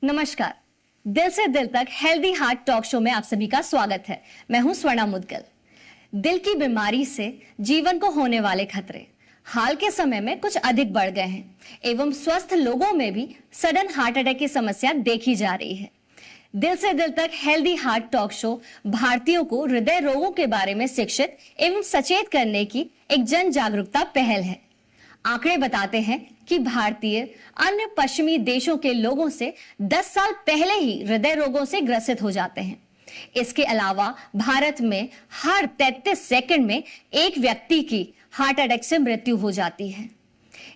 नमस्कार। दिल से दिल तक हेल्दी हार्ट टॉक शो में आप सभी का स्वागत है। मैं हूं स्वर्णा मुदगल। दिल की बीमारी से जीवन को होने वाले खतरे हाल के समय में कुछ अधिक बढ़ गए हैं एवं स्वस्थ लोगों में भी सडन हार्ट अटैक की समस्या देखी जा रही है। दिल से दिल तक हेल्दी हार्ट टॉक शो भारतीयों को हृदय रोगों के बारे में शिक्षित एवं सचेत करने की एक जन जागरूकता पहल है। आंकड़े बताते हैं कि भारतीय अन्य पश्चिमी देशों के लोगों से 10 साल पहले ही हृदय रोगों से ग्रसित हो जाते हैं। इसके अलावा भारत में हर 33 सेकंड में एक व्यक्ति की हार्ट अटैक से मृत्यु हो जाती है।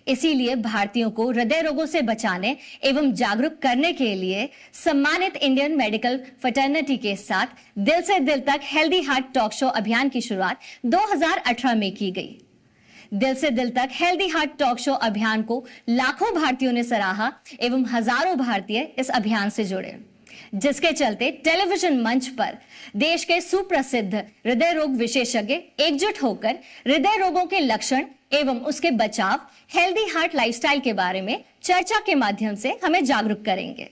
इसीलिए भारतीयों को हृदय रोगों से बचाने एवं जागरूक करने के लिए सम्मानित इंडियन मेडिकल फ्रेटर्निटी के साथ दिल से दिल तक हेल्दी हार्ट टॉक शो अभियान की शुरुआत 2018 में की गई। दिल से दिल तक हेल्दी हार्ट टॉक शो अभियान को लाखों भारतीयों ने सराहा एवं हजारों भारतीय इस अभियान से जुड़े, जिसके चलते टेलीविजन मंच पर देश के सुप्रसिद्ध हृदय रोग विशेषज्ञ एकजुट होकर हृदय रोगों के लक्षण एवं उसके बचाव, हेल्दी हार्ट लाइफस्टाइल के बारे में चर्चा के माध्यम से हमें जागरूक करेंगे।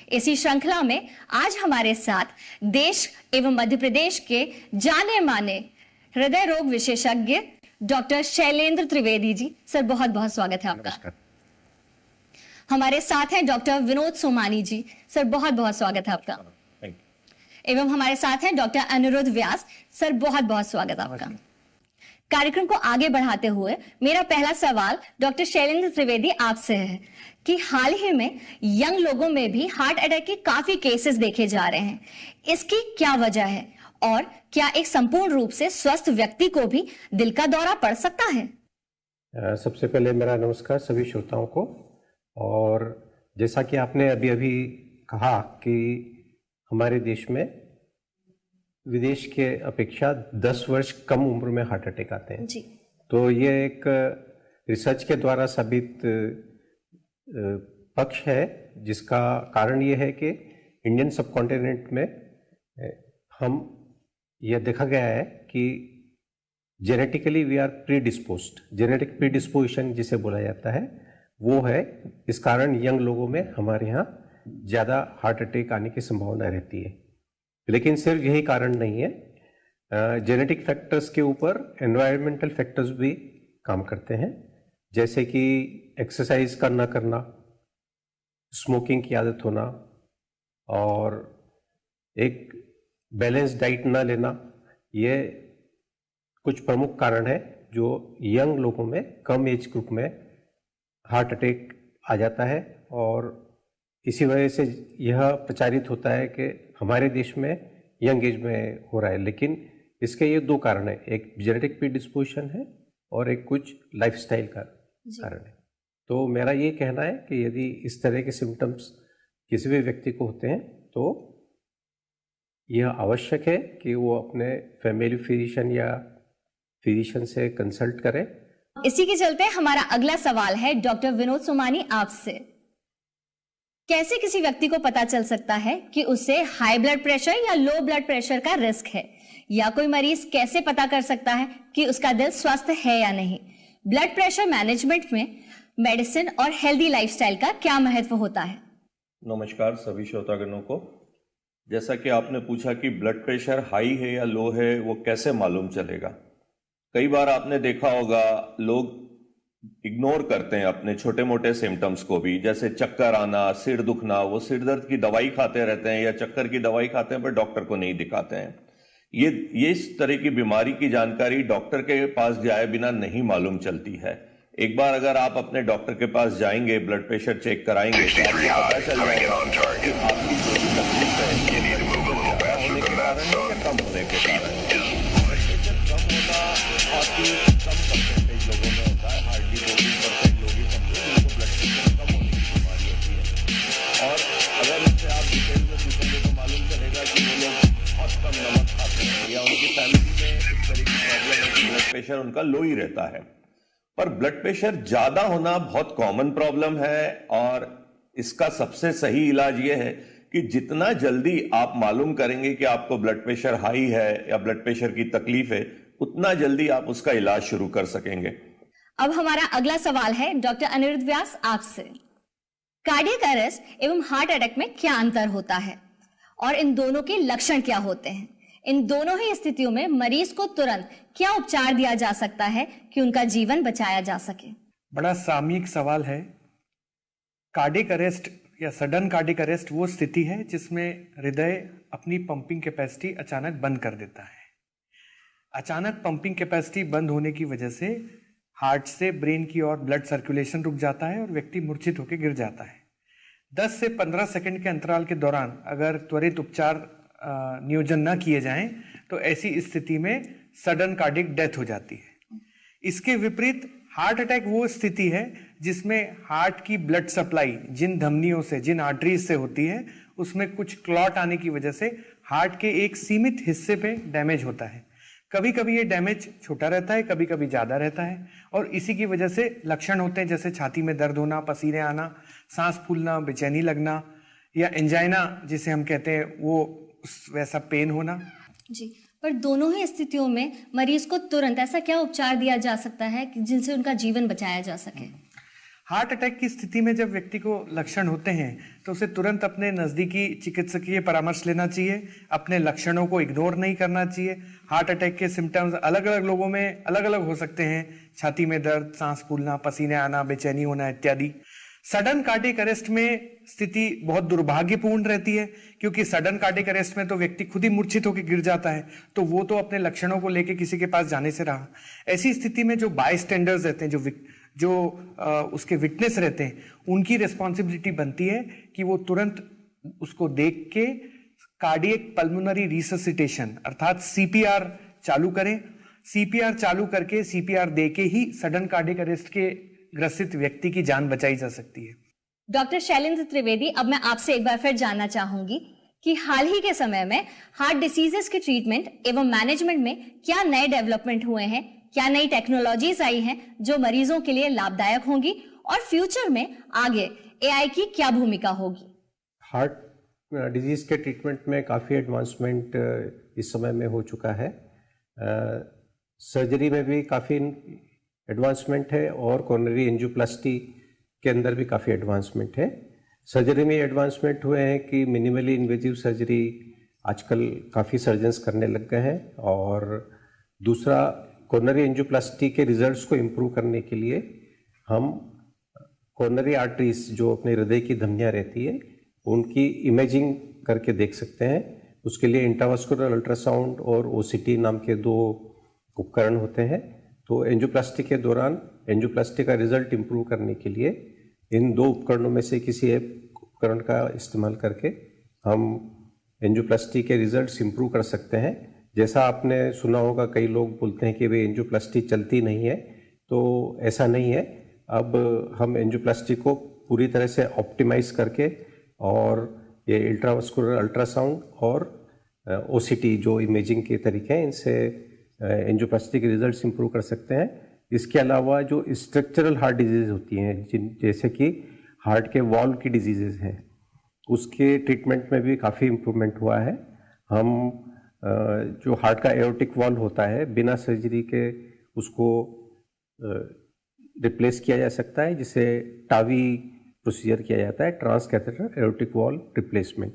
इसी श्रृंखला में आज हमारे साथ देश एवं मध्य प्रदेश के जाने माने हृदय रोग विशेषज्ञ डॉक्टर शैलेंद्र त्रिवेदी जी। सर, बहुत बहुत स्वागत है आपका। हमारे साथ हैं डॉक्टर विनोद सोमानी जी। सर, बहुत बहुत स्वागत है आपका। एवं हमारे साथ हैं डॉक्टर अनिरुद्ध व्यास। सर, बहुत बहुत स्वागत है आपका। कार्यक्रम को आगे बढ़ाते हुए मेरा पहला सवाल डॉक्टर शैलेंद्र त्रिवेदी आपसे है कि हाल ही में यंग लोगों में भी हार्ट अटैक के काफी केसेस देखे जा रहे हैं। इसकी क्या वजह है और क्या एक संपूर्ण रूप से स्वस्थ व्यक्ति को भी दिल का दौरा पड़ सकता है? सबसे पहले मेरा नमस्कार सभी श्रोताओं को। और जैसा कि आपने अभी अभी कहा कि हमारे देश में विदेश के अपेक्षा 10 वर्ष कम उम्र में हार्ट अटैक आते हैं जी। तो ये एक रिसर्च के द्वारा साबित पक्ष है, जिसका कारण ये है कि इंडियन सबकॉन्टिनेंट में हम यह देखा गया है कि genetically we are predisposed. Genetic predisposition जिसे बोला जाता है वो है। इस कारण यंग लोगों में हमारे यहाँ ज़्यादा हार्ट अटैक आने की संभावना रहती है। लेकिन सिर्फ यही कारण नहीं है, जेनेटिक फैक्टर्स के ऊपर एनवायरमेंटल फैक्टर्स भी काम करते हैं, जैसे कि एक्सरसाइज का ना करना, स्मोकिंग की आदत होना और एक बैलेंस डाइट ना लेना। ये कुछ प्रमुख कारण है जो यंग लोगों में, कम एज ग्रुप में हार्ट अटैक आ जाता है। और इसी वजह से यह प्रचारित होता है कि हमारे देश में यंग एज में हो रहा है। लेकिन इसके ये दो कारण है, एक जेनेटिक प्रीडिस्पोजिशन है और एक कुछ लाइफस्टाइल का कारण है। तो मेरा ये कहना है कि यदि इस तरह के सिम्टम्स किसी भी व्यक्ति को होते हैं तो यह आवश्यक है कि वो अपने फैमिली फिजिशियन या फिजिशियन से कंसल्ट करें। इसी के चलते हमारा अगला सवाल है डॉक्टर विनोद सोमानी आपसे। कैसे किसी व्यक्ति को पता चल सकता है कि उसे हाई ब्लड प्रेशर या लो ब्लड प्रेशर का रिस्क है, या कोई मरीज कैसे पता कर सकता है कि उसका दिल स्वस्थ है या नहीं? ब्लड प्रेशर मैनेजमेंट में मेडिसिन और हेल्दी लाइफस्टाइल का क्या महत्व होता है? नमस्कार सभी श्रोतागणों को। जैसा कि आपने पूछा कि ब्लड प्रेशर हाई है या लो है, वो कैसे मालूम चलेगा? कई बार आपने देखा होगा लोग इग्नोर करते हैं अपने छोटे मोटे सिम्टम्स को भी, जैसे चक्कर आना, सिर दुखना। वो सिर दर्द की दवाई खाते रहते हैं या चक्कर की दवाई खाते हैं पर डॉक्टर को नहीं दिखाते हैं। ये इस तरह की बीमारी की जानकारी डॉक्टर के पास जाए बिना नहीं मालूम चलती है। एक बार अगर आप अपने डॉक्टर के पास जाएंगे, ब्लड प्रेशर चेक कराएंगे तो आपको पता चल जाएगा कि आपकी जो भी तकलीफ है होने के कारण या कम होने के कारण। प्रेशर कम होना आपकी कम परसेंटेज लोगों में होता है, हार्डली 2-3% लोग ही समझो जिनको ब्लड प्रेशर कम होने की बीमारी होती है। और अगर उससे आप डिटेल में पूछेंगे तो मालूम चलेगा कि वो लोग बहुत कम नमक खाते हैं या उनकी फैमिली में इस तरह की प्रॉब्लम है कि ब्लड प्रेशर उनका लो ही रहता है। पर ब्लड प्रेशर ज्यादा होना बहुत कॉमन प्रॉब्लम है और इसका सबसे सही इलाज यह है कि जितना जल्दी आप मालूम करेंगे कि आपको ब्लड प्रेशर हाई है या ब्लड प्रेशर की तकलीफ है, उतना जल्दी आप उसका इलाज शुरू कर सकेंगे। अब हमारा अगला सवाल है डॉक्टर अनिरुद्ध व्यास आपसे। कार्डियक अरेस्ट एवं हार्ट अटैक में क्या अंतर होता है और इन दोनों के लक्षण क्या होते हैं? इन दोनों ही स्थितियों में मरीज को तुरंत क्या उपचार दिया जा सकता है कि उनका जीवन बचाया जा सके? बड़ा सामयिक सवाल है। कार्डियक अरेस्ट या सडन कार्डियक अरेस्ट वो स्थिति है जिसमें हृदय अपनी पंपिंग कैपेसिटी अचानक बंद कर देता है। अचानक पंपिंग कैपेसिटी बंद होने की वजह से हार्ट से ब्रेन की ओर ब्लड सर्कुलेशन रुक जाता है और व्यक्ति मूर्छित होकर गिर जाता है। 10 से 15 सेकंड के अंतराल के दौरान अगर त्वरित उपचार नियोजन न किए जाएं तो ऐसी स्थिति में सडन कार्डियक डेथ हो जाती है। इसके विपरीत हार्ट अटैक वो स्थिति है जिसमें हार्ट की ब्लड सप्लाई जिन धमनियों से, जिन आर्टरीज से होती है, उसमें कुछ क्लॉट आने की वजह से हार्ट के एक सीमित हिस्से पे डैमेज होता है। कभी कभी ये डैमेज छोटा रहता है, कभी कभी ज्यादा रहता है और इसी की वजह से लक्षण होते हैं जैसे छाती में दर्द होना, पसीने आना, सांस फूलना, बेचैनी लगना या एंजाइना जिसे हम कहते हैं वो वैसा पेन होना। जी, पर दोनों ही स्थितियों में मरीज को तुरंत ऐसा क्या उपचार दिया जा सकता है कि जिनसे उनका जीवन बचाया जा सके? हार्ट अटैक की स्थिति में जब व्यक्ति को लक्षण होते हैं तो उसे तुरंत अपने नज़दीकी चिकित्सकीय परामर्श लेना चाहिए। अपने लक्षणों को इग्नोर नहीं करना चाहिए। हार्ट अटैक के सिम्टम्स अलग अलग लोगों में अलग अलग हो सकते हैं, छाती में दर्द, सांस फूलना, पसीने आना, बेचैनी होना इत्यादि। सडन कार्डियक अरेस्ट में स्थिति बहुत दुर्भाग्यपूर्ण रहती है क्योंकि सडन कार्डियक अरेस्ट में तो व्यक्ति खुद ही मूर्छित होकर गिर जाता है, तो वो तो अपने लक्षणों को लेकर किसी के पास जाने से रहा। ऐसी स्थिति में जो बायस्टैंडर्स रहते हैं, जो उसके विटनेस रहते हैं, उनकी रिस्पॉन्सिबिलिटी बनती है कि वो तुरंत उसको देख के कार्डियक पल्मोनरी रिससिटेशन अर्थात सीपीआर चालू करें। सीपीआर चालू करके सीपीआर दे के ही सडन कार्डियक अरेस्ट के ग्रसित व्यक्ति की जान बचाई जा सकती है। डॉक्टर शैलेंद्र त्रिवेदी, अब मैं आपसे एक बार फिर जानना चाहूंगी कि हाल ही के समय में हार्ट डिसीजेस के ट्रीटमेंट एवं मैनेजमेंट में क्या नए डेवलपमेंट हुए हैं, क्या नई टेक्नोलॉजीज आई हैं जो मरीजों के लिए लाभदायक होंगी और फ्यूचर में आगे एआई की क्या भूमिका होगी? हार्ट डिजीज के ट्रीटमेंट में काफ़ी एडवांसमेंट इस समय में हो चुका है। सर्जरी में भी काफ़ी एडवांसमेंट है और कोरोनरी एंजियोप्लास्टी के अंदर भी काफ़ी एडवांसमेंट है। सर्जरी में एडवांसमेंट हुए हैं कि मिनिमली इन्वेजिव सर्जरी आजकल काफ़ी सर्जन्स करने लग गए हैं और दूसरा कोरोनरी एंजियोप्लास्टी के रिजल्ट्स को इम्प्रूव करने के लिए हम कोरोनरी आर्टरीज जो अपने हृदय की धमनियाँ रहती है उनकी इमेजिंग करके देख सकते हैं। उसके लिए इंट्रावास्कुलर अल्ट्रासाउंड और ओसीटी नाम के 2 उपकरण होते हैं। तो एंजियोप्लास्टी के दौरान एंजियोप्लास्टी का रिजल्ट इम्प्रूव करने के लिए इन 2 उपकरणों में से किसी एक उपकरण का इस्तेमाल करके हम एंजियोप्लास्टी के रिजल्ट्स इम्प्रूव कर सकते हैं। जैसा आपने सुना होगा, कई लोग बोलते हैं कि भाई एंजियोप्लास्टी चलती नहीं है, तो ऐसा नहीं है। अब हम एंजियोप्लास्टी को पूरी तरह से ऑप्टिमाइज करके और ये इंट्रावास्कुलर अल्ट्रासाउंड और ओसीटी जो इमेजिंग के तरीके हैं, इनसे एंजियोप्लास्टी के रिजल्ट्स इंप्रूव कर सकते हैं। इसके अलावा जो स्ट्रक्चरल हार्ट डिजीज होती हैं जैसे कि हार्ट के वॉल्व की डिजीजेज हैं, उसके ट्रीटमेंट में भी काफ़ी इम्प्रूवमेंट हुआ है। हम जो हार्ट का एओर्टिक वॉल्व होता है बिना सर्जरी के उसको रिप्लेस किया जा सकता है, जिसे टावी प्रोसीजर किया जाता है, transcatheter aortic valve replacement.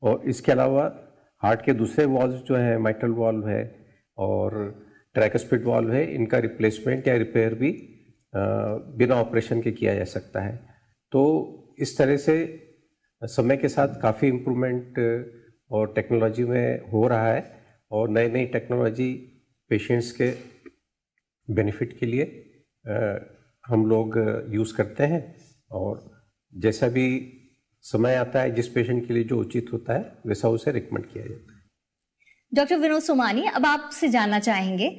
और इसके अलावा हार्ट के दूसरे वॉल्व जो हैं, माइट्रल वॉल्व है और ट्राइकस्पिड वॉल्व है, इनका रिप्लेसमेंट या रिपेयर भी बिना ऑपरेशन के किया जा सकता है। तो इस तरह से समय के साथ काफ़ी इम्प्रूवमेंट और टेक्नोलॉजी में हो रहा है और नई नई टेक्नोलॉजी पेशेंट्स के बेनिफिट के लिए हम लोग यूज़ करते हैं और जैसा भी समय आता है जिस पेशेंट के लिए जो उचित होता है वैसा उसे रिकमेंड किया जाता है। डॉक्टर विनोद सोमानी, अब आपसे जानना चाहेंगे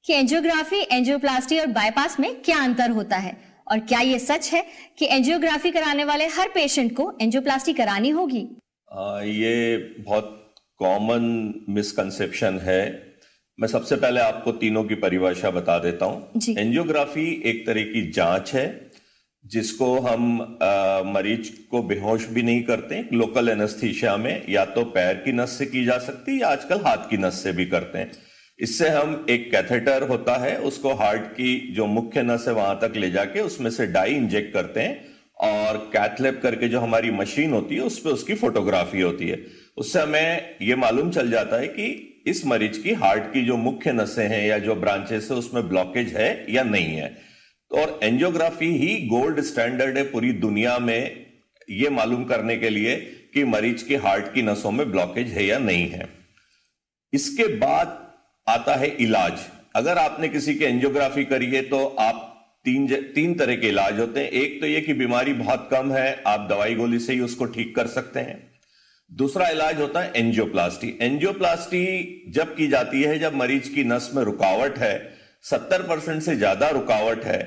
कि एंजियोग्राफी, एंजियोप्लास्टी और बाईपास में क्या अंतर होता है और क्या ये सच है कि एंजियोग्राफी कराने वाले हर पेशेंट को एंजियोप्लास्टी करानी होगी? ये बहुत कॉमन मिसकंसेप्शन है। मैं सबसे पहले आपको तीनों की परिभाषा बता देता हूं। एंजियोग्राफी एक तरह की जांच है जिसको हम मरीज को बेहोश भी नहीं करते, लोकल एनेस्थीसिया में या तो पैर की नस से की जा सकती है या आजकल हाथ की नस से भी करते हैं। इससे हम एक कैथेटर होता है उसको हार्ट की जो मुख्य नस है वहां तक ले जाके उसमें से डाई इंजेक्ट करते हैं और कैथलैब करके जो हमारी मशीन होती है उस पर उसकी फोटोग्राफी होती है। उससे हमें ये मालूम चल जाता है कि इस मरीज की हार्ट की जो मुख्य नसें हैं या जो ब्रांचेस है उसमें ब्लॉकेज है या नहीं है। और एंजियोग्राफी ही गोल्ड स्टैंडर्ड है पूरी दुनिया में ये मालूम करने के लिए कि मरीज की हार्ट की नसों में ब्लॉकेज है या नहीं है। इसके बाद आता है इलाज। अगर आपने किसी की एंजियोग्राफी करी है तो आप तीन तरह के इलाज होते हैं। एक तो ये कि बीमारी बहुत कम है, आप दवाई गोली से ही उसको ठीक कर सकते हैं। दूसरा इलाज होता है एंजियोप्लास्टी। एंजियोप्लास्टी जब की जाती है जब मरीज की नस में रुकावट है, 70% से ज्यादा रुकावट है,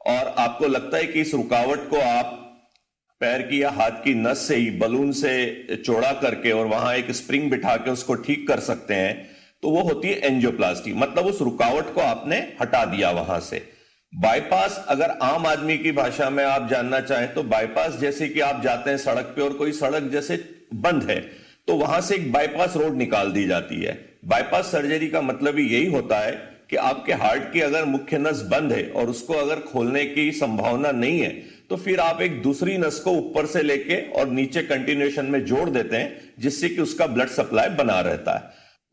और आपको लगता है कि इस रुकावट को आप पैर की या हाथ की नस से ही बलून से चौड़ा करके और वहां एक स्प्रिंग बिठा के उसको ठीक कर सकते हैं, तो वो होती है एंजियोप्लास्टी। मतलब उस रुकावट को आपने हटा दिया वहां से। बाईपास, अगर आम आदमी की भाषा में आप जानना चाहें तो बाईपास जैसे कि आप जाते हैं सड़क पे और कोई सड़क जैसे बंद है तो वहां से एक बाईपास रोड निकाल दी जाती है। बाईपास सर्जरी का मतलब ही यही होता है कि आपके हार्ट की अगर मुख्य नस बंद है और उसको अगर खोलने की संभावना नहीं है तो फिर आप एक दूसरी नस को ऊपर से लेके और नीचे कंटिन्यूएशन में जोड़ देते हैं, जिससे कि उसका ब्लड सप्लाई बना रहता है।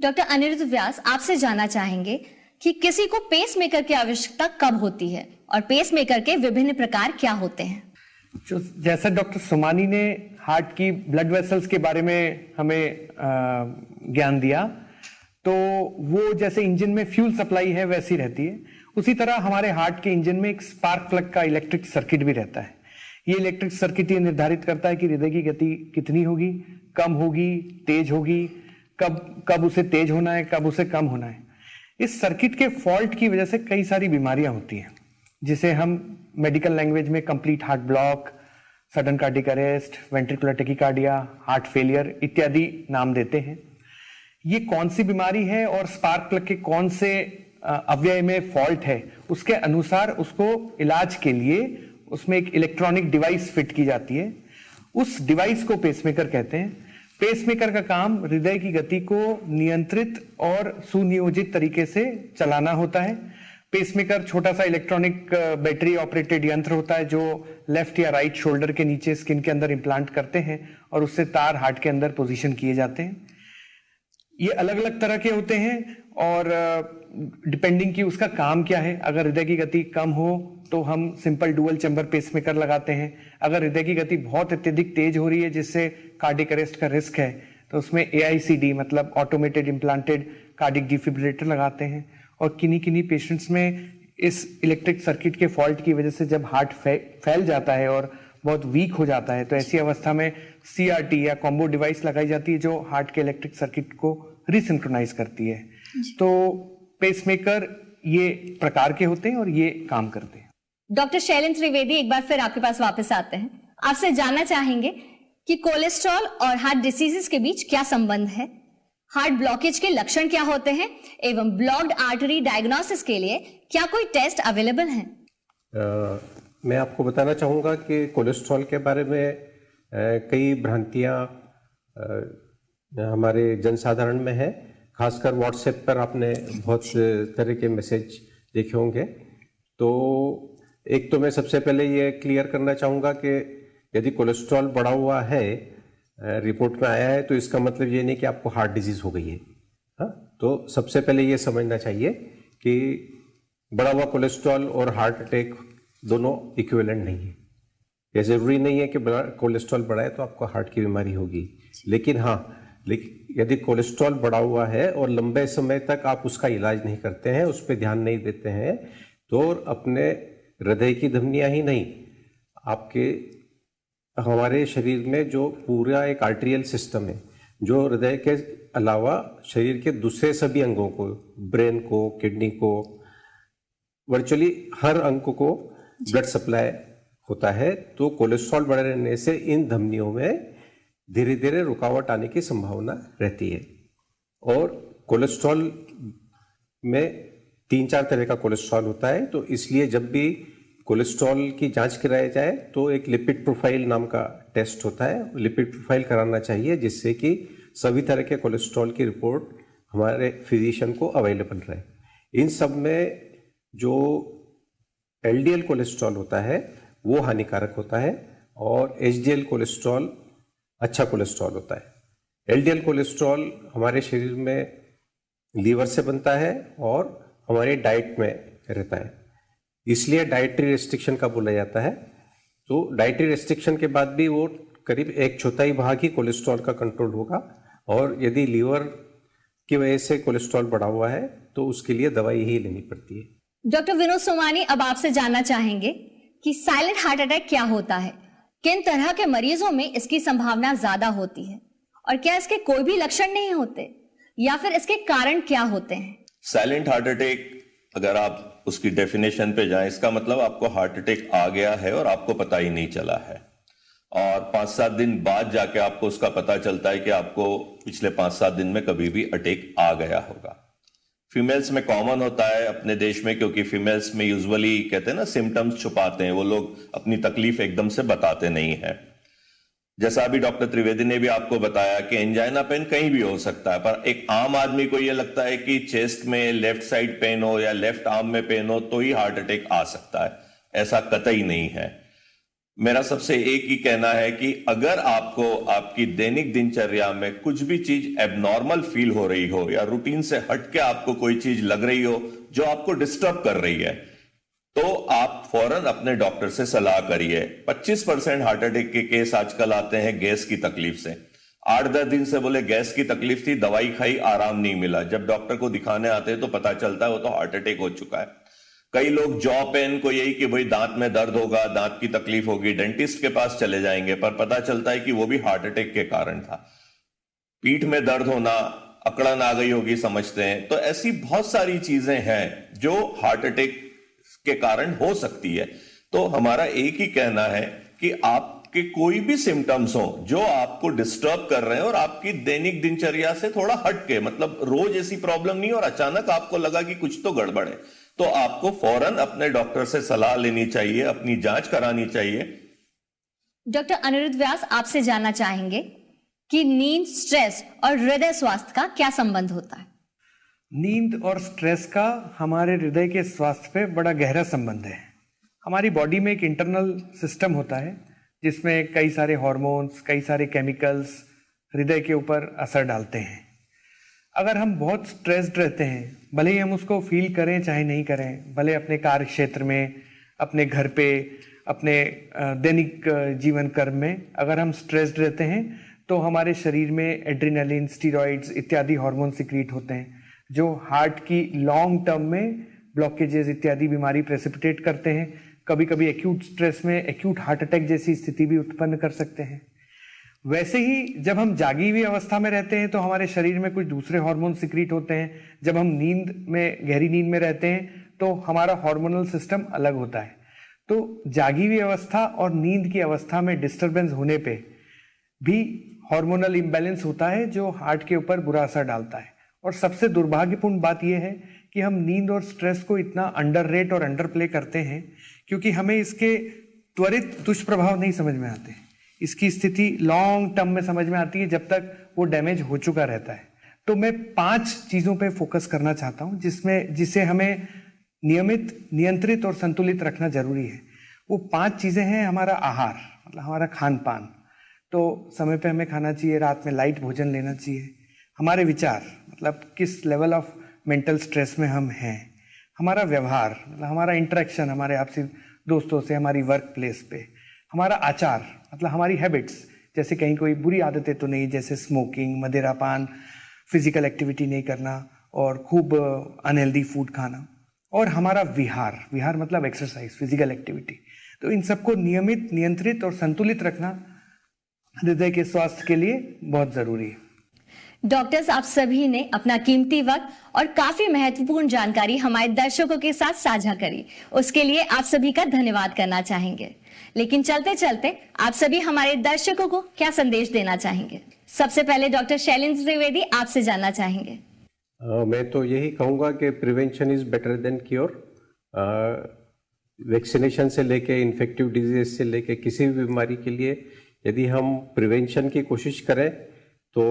डॉक्टर अनिरुद्ध व्यास, आपसे जानना चाहेंगे कि किसी को पेसमेकर की आवश्यकता कब होती है और पेसमेकर के विभिन्न प्रकार क्या होते हैं? जैसा डॉक्टर सोमानी ने हार्ट की ब्लड वेसल्स के बारे में हमें ज्ञान दिया, तो वो जैसे इंजन में फ्यूल सप्लाई है वैसी रहती है, उसी तरह हमारे हार्ट के इंजन में एक स्पार्क प्लग का इलेक्ट्रिक सर्किट भी रहता है। ये इलेक्ट्रिक सर्किट ये निर्धारित करता है कि हृदय की गति कितनी होगी, कम होगी, तेज होगी, कब उसे तेज होना है, कब उसे कम होना है। इस सर्किट के फॉल्ट की वजह से कई सारी बीमारियां होती हैं, जिसे हम मेडिकल लैंग्वेज में complete heart block, sudden cardiac arrest, ventricular tachycardia, heart failure इत्यादि नाम देते हैं। ये कौन सी बीमारी है और स्पार्क प्लग के कौन से अवयव में फॉल्ट है, उसके अनुसार उसको इलाज के लिए उसमें एक इलेक्ट्रॉनिक डिवाइस फिट की जाती है। उस डिवाइस को पेसमेकर कहते हैं। पेसमेकर का काम हृदय की गति को नियंत्रित और सुनियोजित तरीके से चलाना होता है। पेसमेकर छोटा सा इलेक्ट्रॉनिक बैटरी ऑपरेटेड यंत्र होता है जो लेफ्ट या राइट शोल्डर के नीचे स्किन के अंदर इम्प्लांट करते हैं और उससे तार हार्ट के अंदर पोजीशन किए जाते हैं। ये अलग अलग तरह के होते हैं और डिपेंडिंग कि उसका काम क्या है। अगर हृदय की गति कम हो तो हम सिंपल डुअल चैम्बर पेसमेकर लगाते हैं। अगर हृदय की गति बहुत अत्यधिक तेज हो रही है जिससे कार्डिक अरेस्ट का रिस्क है तो उसमें AICD मतलब ऑटोमेटेड इम्प्लांटेड कार्डिक डिफिब्रिलेटर लगाते हैं। और किन्हीं पेशेंट्स में इस इलेक्ट्रिक सर्किट के फॉल्ट की वजह से जब हार्ट फैल जाता है और बहुत वीक हो जाता है तो ऐसी अवस्था में CRT या कॉम्बो डिवाइस लगाई जाती है जो हार्ट के इलेक्ट्रिक सर्किट को रिसिंक्रोनाइज करती है। तो पेसमेकर ये प्रकार के होते हैं और ये काम करते हैं। डॉक्टर शैलेंद्र त्रिवेदी, एक बार फिर आपके पास वापस आते हैं। आपसे जानना चाहेंगे कि कोलेस्ट्रॉल और हार्ट डिसीजेस के बीच क्या संबंध है, हार्ट ब्लॉकेज के लक्षण क्या होते हैं एवं ब्लॉक्ड आर्टरी डायग्नोसिस के लिए क्या कोई टेस्ट अवेलेबल है? मैं आपको बताना चाहूँगा कि कोलेस्ट्रॉल के बारे में कई भ्रांतियाँ हमारे जनसाधारण में है। खासकर व्हाट्सएप पर आपने बहुत तरह के मैसेज देखे होंगे। तो एक तो मैं सबसे पहले ये क्लियर करना चाहूँगा कि यदि कोलेस्ट्रॉल बढ़ा हुआ है, रिपोर्ट में आया है, तो इसका मतलब ये नहीं कि आपको हार्ट डिजीज हो गई है। हाँ, तो सबसे पहले ये समझना चाहिए कि बढ़ा हुआ कोलेस्ट्रॉल और हार्ट अटैक दोनों इक्विवेलेंट नहीं है। ये जरूरी नहीं है कि कोलेस्ट्रॉल बढ़ा है तो आपको हार्ट की बीमारी होगी, लेकिन यदि कोलेस्ट्रॉल बढ़ा हुआ है और लंबे समय तक आप उसका इलाज नहीं करते हैं, उस पर ध्यान नहीं देते हैं, तो अपने हृदय की धमनियां ही नहीं, हमारे शरीर में जो पूरा एक आर्टेरियल सिस्टम है जो हृदय के अलावा शरीर के दूसरे सभी अंगों को, ब्रेन को, किडनी को, वर्चुअली हर अंग को ब्लड सप्लाई होता है। तो कोलेस्ट्रॉल बढ़ रहने से इन धमनियों में धीरे धीरे रुकावट आने की संभावना रहती है। और कोलेस्ट्रॉल में 3-4 तरह का कोलेस्ट्रॉल होता है, तो इसलिए जब भी कोलेस्ट्रॉल की जांच कराई जाए तो एक लिपिड प्रोफाइल नाम का टेस्ट होता है। लिपिड प्रोफाइल कराना चाहिए जिससे कि सभी तरह के कोलेस्ट्रॉल की रिपोर्ट हमारे फिजिशियन को अवेलेबल रहे। इन सब में जो LDL कोलेस्ट्रॉल होता है वो हानिकारक होता है और एचडीएल कोलेस्ट्रॉल अच्छा कोलेस्ट्रॉल होता है। एलडीएल कोलेस्ट्रॉल हमारे शरीर में लीवर से बनता है और हमारे डाइट में रहता है, इसलिए डाइटरी रेस्ट्रिक्शन का बोला जाता है। तो डाइटरी रेस्ट्रिक्शन के बाद भी वो करीब 1/4 भाग ही कोलेस्ट्रॉल का कंट्रोल होगा, और यदि लीवर की वजह से कोलेस्ट्रॉल बढ़ा हुआ है तो उसके लिए दवाई ही लेनी पड़ती है। डॉक्टर विनोद सोमानी, अब आपसे जानना चाहेंगे कि साइलेंट हार्ट अटैक क्या होता है, किन तरह के मरीजों में इसकी संभावना ज्यादा होती है, और क्या इसके कोई भी लक्षण नहीं होते, या फिर इसके कारण क्या होते हैं? साइलेंट हार्ट अटैक, अगर आप उसकी डेफिनेशन पे जाएं, इसका मतलब आपको हार्ट अटैक आ गया है और आपको पता ही नहीं चला है, और 5-7 दिन बाद जाके आपको उसका पता चलता है कि आपको पिछले 5-7 दिन में कभी भी अटैक आ गया होगा। फीमेल्स में कॉमन होता है अपने देश में, क्योंकि फीमेल्स में यूजुअली कहते हैं ना सिम्टम्स छुपाते हैं, वो लोग अपनी तकलीफ एकदम से बताते नहीं है। जैसा अभी डॉक्टर त्रिवेदी ने भी आपको बताया कि एंजाइना पेन कहीं भी हो सकता है, पर एक आम आदमी को यह लगता है कि चेस्ट में लेफ्ट साइड पेन हो या लेफ्ट आर्म में पेन हो तो ही हार्ट अटैक आ सकता है, ऐसा कतई नहीं है। मेरा सबसे एक ही कहना है कि अगर आपको आपकी दैनिक दिनचर्या में कुछ भी चीज एबनॉर्मल फील हो रही हो या रूटीन से हटके आपको कोई चीज लग रही हो जो आपको डिस्टर्ब कर रही है, तो आप फौरन अपने डॉक्टर से सलाह करिए। 25% हार्ट अटैक के केस आजकल आते हैं गैस की तकलीफ से। 8-10 दिन से बोले गैस की तकलीफ थी, दवाई खाई, आराम नहीं मिला, जब डॉक्टर को दिखाने आते हैं तो पता चलता है वो तो हार्ट अटैक हो चुका है। कई लोग जॉ पेन को यही कि भाई दांत में दर्द होगा, दांत की तकलीफ होगी, डेंटिस्ट के पास चले जाएंगे, पर पता चलता है कि वो भी हार्ट अटैक के कारण था। पीठ में दर्द होना, अकड़न आ गई होगी समझते हैं। तो ऐसी बहुत सारी चीजें हैं जो हार्ट अटैक के कारण हो सकती है। तो हमारा एक ही कहना है कि आपके कोई भी सिम्टम्स हो जो आपको डिस्टर्ब कर रहे हैं और आपकी दैनिक दिनचर्या से थोड़ा हटके, मतलब रोज ऐसी प्रॉब्लम नहीं और अचानक आपको लगा कि कुछ तो गड़बड़ है, तो आपको फौरन अपने डॉक्टर से सलाह लेनी चाहिए, अपनी जांच करानी चाहिए। डॉक्टर अनिरुद्ध व्यास, आपसे जानना चाहेंगे कि नींद, स्ट्रेस और हृदय स्वास्थ्य का क्या संबंध होता है? नींद और स्ट्रेस का हमारे हृदय के स्वास्थ्य पे बड़ा गहरा संबंध है। हमारी बॉडी में एक इंटरनल सिस्टम होता है जिसमें कई सारे हार्मोन्स, कई सारे केमिकल्स हृदय के ऊपर असर डालते हैं। अगर हम बहुत स्ट्रेस्ड रहते हैं, भले ही हम उसको फील करें चाहे नहीं करें, भले अपने कार्य क्षेत्र में, अपने घर पे, अपने दैनिक जीवन कर्म में अगर हम स्ट्रेस्ड रहते हैं तो हमारे शरीर में एड्रेनालिन, स्टीरॉइड्स इत्यादि हार्मोन सिक्रीट होते हैं जो हार्ट की लॉन्ग टर्म में ब्लॉकेजेस इत्यादि बीमारी प्रेसिपिटेट करते हैं। कभी कभी एक्यूट स्ट्रेस में एक्यूट हार्ट अटैक जैसी स्थिति भी उत्पन्न कर सकते हैं। वैसे ही जब हम जागी हुई अवस्था में रहते हैं तो हमारे शरीर में कुछ दूसरे हार्मोन सिक्रीट होते हैं। जब हम नींद में, गहरी नींद में रहते हैं तो हमारा हार्मोनल सिस्टम अलग होता है। तो जागी हुई अवस्था और नींद की अवस्था में डिस्टरबेंस होने पे भी हार्मोनल इम्बैलेंस होता है जो हार्ट के ऊपर बुरा असर डालता है। और सबसे दुर्भाग्यपूर्ण बात यह है कि हम नींद और स्ट्रेस को इतना अंडर रेट और अंडर प्ले करते हैं क्योंकि हमें इसके त्वरित दुष्प्रभाव नहीं समझ में आते। इसकी स्थिति लॉन्ग टर्म में समझ में आती है जब तक वो डैमेज हो चुका रहता है। तो मैं 5 चीजों पे फोकस करना चाहता हूँ जिसे हमें नियमित, नियंत्रित और संतुलित रखना जरूरी है। वो 5 चीजें हैं हमारा आहार, मतलब हमारा खान पान, तो समय पे हमें खाना चाहिए, रात में लाइट भोजन लेना चाहिए। हमारे विचार, मतलब किस लेवल ऑफ मेंटल स्ट्रेस में हम हैं। हमारा व्यवहार, मतलब हमारा इंटरेक्शन हमारे आपसी दोस्तों से, हमारी वर्क प्लेस पे। हमारा आचार, मतलब हमारी हैबिट्स, जैसे कहीं कोई बुरी आदतें तो नहीं, जैसे स्मोकिंग, मदिरापान, फिजिकल एक्टिविटी नहीं करना और खूब अनहेल्दी फूड खाना। और हमारा विहार, विहार मतलब एक्सरसाइज, फिजिकल एक्टिविटी। तो इन सबको नियमित, नियंत्रित और संतुलित रखना हृदय के स्वास्थ्य के लिए बहुत जरूरी है। डॉक्टर्स, आप सभी ने अपना कीमती वक्त और काफी महत्वपूर्ण जानकारी हमारे दर्शकों के साथ साझा करी, उसके लिए आप सभी का धन्यवाद करना चाहेंगे। लेकिन चलते चलते आप सभी हमारे दर्शकों को क्या संदेश देना चाहेंगे? सबसे पहले डॉक्टर शैलेंद्र त्रिवेदी, आपसे जानना चाहेंगे। मैं तो यही कहूँगा कि prevention is better than cure. Vaccination से लेके, इन्फेक्टिव डिजीज से लेके किसी भी बीमारी के लिए यदि हम प्रिवेंशन की कोशिश करें तो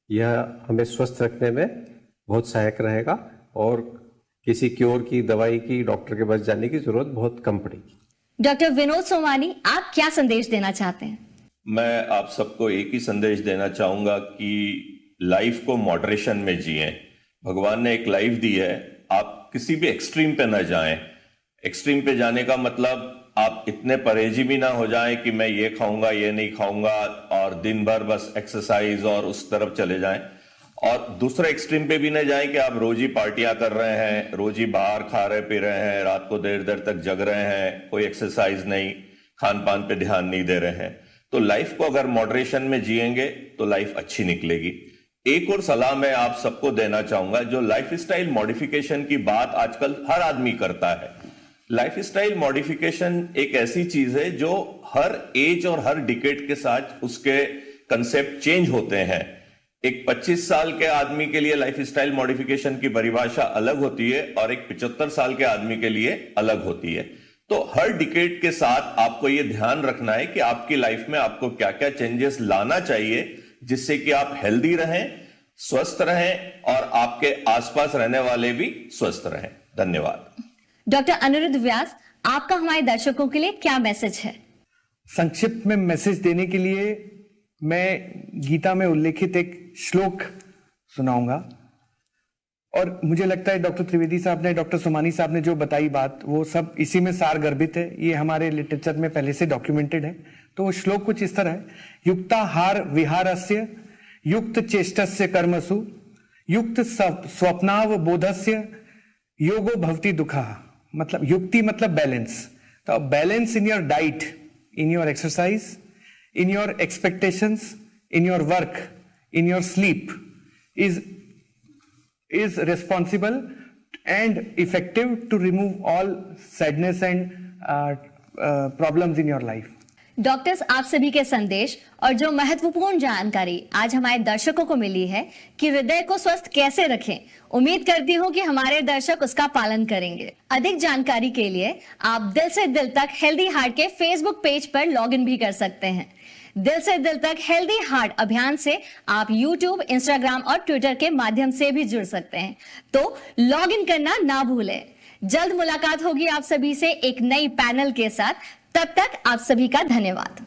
यह हमें स्वस्थ रखने में बहुत सहायक रहेगा और किसी क्योर की, दवाई की, डॉक्टर के पास जाने की जरूरत बहुत कम पड़ेगी। डॉक्टर विनोद सोमानी, आप क्या संदेश देना चाहते हैं? मैं आप सबको एक ही संदेश देना चाहूंगा कि लाइफ को मॉडरेशन में जिएं। भगवान ने एक लाइफ दी है, आप किसी भी एक्सट्रीम पे ना जाएं। एक्सट्रीम पे जाने का मतलब आप इतने परहेजी भी ना हो जाएं कि मैं ये खाऊंगा ये नहीं खाऊंगा और दिन भर बस एक्सरसाइज और उस तरफ चले जाएं। और दूसरे एक्सट्रीम पे भी ना जाएं कि आप रोज ही पार्टियां कर रहे हैं, रोज ही बाहर खा रहे पी रहे हैं, रात को देर देर तक जग रहे हैं, कोई एक्सरसाइज नहीं, खान पान पे ध्यान नहीं दे रहे हैं। तो लाइफ को अगर मॉडरेशन में जिएंगे तो लाइफ अच्छी निकलेगी। एक और सलाह मैं आप सबको देना चाहूंगा, जो लाइफस्टाइल मॉडिफिकेशन की बात आजकल हर आदमी करता है। लाइफस्टाइल मॉडिफिकेशन एक ऐसी चीज है जो हर एज और हर डिकेड के साथ उसके कंसेप्ट चेंज होते हैं। एक 25 साल के आदमी के लिए लाइफस्टाइल मॉडिफिकेशन की परिभाषा अलग होती है और एक 75 साल के आदमी के लिए अलग होती है। तो हर डिकेड के साथ आपको यह ध्यान रखना है कि आपकी लाइफ में आपको क्या क्या चेंजेस लाना चाहिए जिससे कि आप हेल्दी रहें, स्वस्थ रहें और आपके आसपास रहने वाले भी स्वस्थ रहें। धन्यवाद। डॉक्टर अनिरुद्ध व्यास, आपका हमारे दर्शकों के लिए क्या मैसेज है? संक्षिप्त में मैसेज देने के लिए मैं गीता में उल्लेखित एक श्लोक सुनाऊंगा। और मुझे लगता है डॉक्टर त्रिवेदी साहब ने, डॉक्टर सोमानी साहब ने जो बताई बात, वो सब इसी में सार गर्भित है। ये हमारे लिटरेचर में पहले से डॉक्यूमेंटेड है। तो वो श्लोक कुछ इस तरह है: युक्ताहार विहारस्य, युक्त चेष्टस्य कर्मसु, युक्त स्वप्नाव बोधस्य, योगो भवति दुखः। मतलब युक्ति मतलब बैलेंस। तो balance in your diet, in your exercise, in your expectations, in your work, in your sleep is responsible and effective to remove all sadness and problems in your life. Doctors, आप सभी के संदेश और जो महत्वपूर्ण जानकारी आज हमारे दर्शकों को मिली है कि हृदय को स्वस्थ कैसे रखें, उम्मीद करती हूँ कि हमारे दर्शक उसका पालन करेंगे। अधिक जानकारी के लिए आप दिल से दिल तक हेल्दी हार्ट के फेसबुक पेज पर लॉग इन भी कर सकते हैं। दिल से दिल तक हेल्दी हार्ट अभियान से आप यूट्यूब, इंस्टाग्राम और ट्विटर के माध्यम से भी जुड़ सकते हैं। तो लॉग इन करना ना भूलें। जल्द मुलाकात होगी आप सभी से एक नई पैनल के साथ। तब तक आप सभी का धन्यवाद।